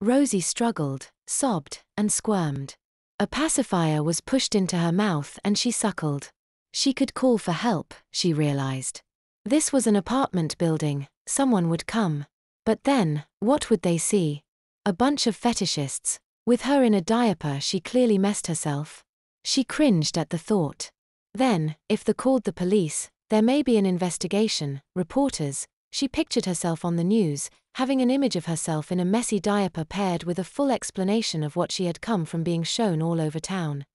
Rosie struggled, sobbed, and squirmed. A pacifier was pushed into her mouth and she suckled. She could call for help, she realized. This was an apartment building, someone would come. But then, what would they see? A bunch of fetishists. With her in a diaper, she clearly messed herself. She cringed at the thought. Then, if they called the police, there may be an investigation, reporters. She pictured herself on the news, having an image of herself in a messy diaper paired with a full explanation of what she had come from being shown all over town.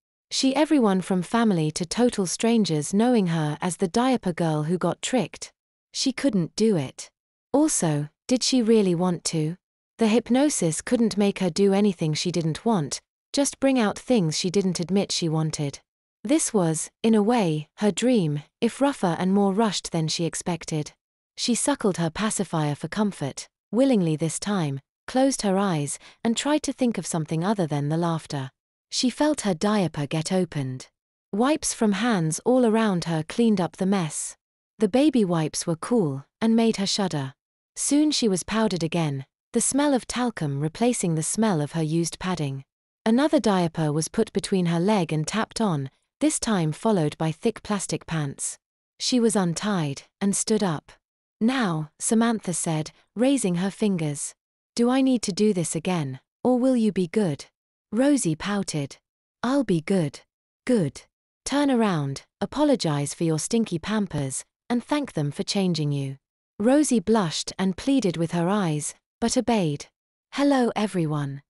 Everyone from family to total strangers knowing her as the diaper girl who got tricked. She couldn't do it. Also, did she really want to? The hypnosis couldn't make her do anything she didn't want, just bring out things she didn't admit she wanted. This was, in a way, her dream, if rougher and more rushed than she expected. She suckled her pacifier for comfort, willingly this time, closed her eyes, and tried to think of something other than the laughter. She felt her diaper get opened. Wipes from hands all around her cleaned up the mess. The baby wipes were cool, and made her shudder. Soon she was powdered again, the smell of talcum replacing the smell of her used padding. Another diaper was put between her leg and tapped on, this time followed by thick plastic pants. She was untied, and stood up. Now, Samantha said, raising her fingers. Do I need to do this again, or will you be good? Rosie pouted. I'll be good. Good. Turn around, apologize for your stinky pampers, and thank them for changing you. Rosie blushed and pleaded with her eyes, but obeyed. Hello everyone.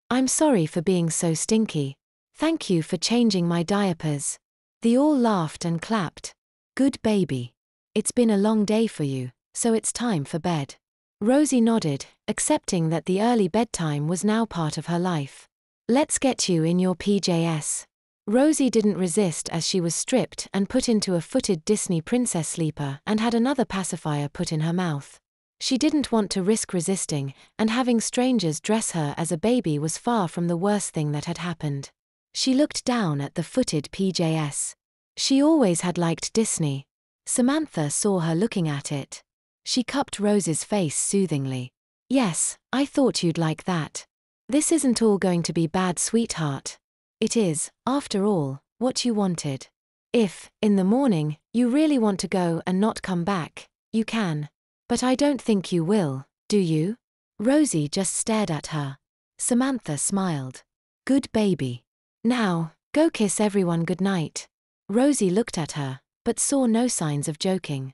I'm sorry for being so stinky. Thank you for changing my diapers. They all laughed and clapped. Good baby. It's been a long day for you, so it's time for bed. Rosie nodded, accepting that the early bedtime was now part of her life. Let's get you in your PJs. Rosie didn't resist as she was stripped and put into a footed Disney princess sleeper and had another pacifier put in her mouth. She didn't want to risk resisting, and having strangers dress her as a baby was far from the worst thing that had happened. She looked down at the footed PJs. She always had liked Disney. Samantha saw her looking at it. She cupped Rose's face soothingly. Yes, I thought you'd like that. This isn't all going to be bad, sweetheart. It is, after all, what you wanted. If, in the morning, you really want to go and not come back, you can. But I don't think you will, do you? Rosie just stared at her. Samantha smiled. Good baby. Now, go kiss everyone goodnight. Rosie looked at her, but saw no signs of joking.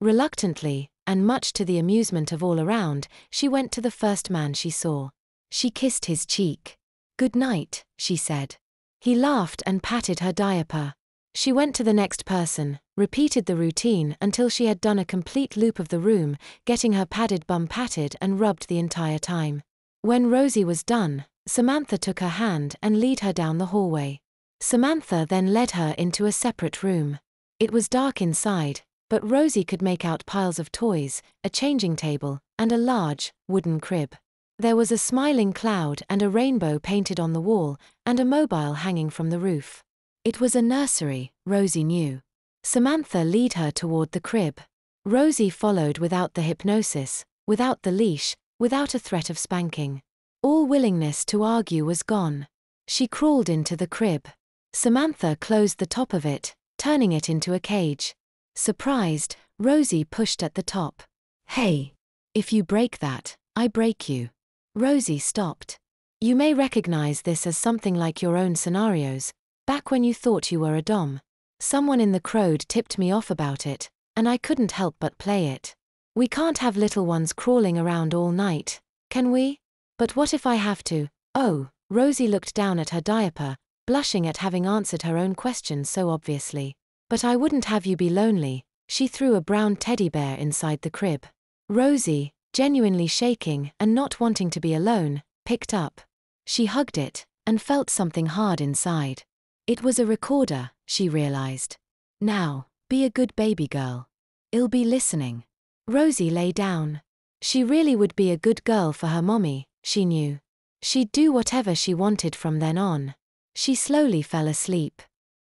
Reluctantly, and much to the amusement of all around, she went to the first man she saw. She kissed his cheek. Good night, she said. He laughed and patted her diaper. She went to the next person, repeated the routine until she had done a complete loop of the room, getting her padded bum patted and rubbed the entire time. When Rosie was done, Samantha took her hand and led her down the hallway. Samantha then led her into a separate room. It was dark inside, but Rosie could make out piles of toys, a changing table, and a large, wooden crib. There was a smiling cloud and a rainbow painted on the wall, and a mobile hanging from the roof. It was a nursery, Rosie knew. Samantha led her toward the crib. Rosie followed without the hypnosis, without the leash, without a threat of spanking. All willingness to argue was gone. She crawled into the crib. Samantha closed the top of it, turning it into a cage. Surprised, Rosie pushed at the top. Hey! If you break that, I break you. Rosie stopped. You may recognize this as something like your own scenarios, back when you thought you were a dom. Someone in the crowd tipped me off about it, and I couldn't help but play it. We can't have little ones crawling around all night, can we? But what if I have to? Oh, Rosie looked down at her diaper, blushing at having answered her own question so obviously. But I wouldn't have you be lonely. She threw a brown teddy bear inside the crib. Rosie, genuinely shaking and not wanting to be alone, picked up. She hugged it, and felt something hard inside. It was a recorder, she realized. Now, be a good baby girl. I'll be listening. Rosie lay down. She really would be a good girl for her mommy, she knew. She'd do whatever she wanted from then on. She slowly fell asleep.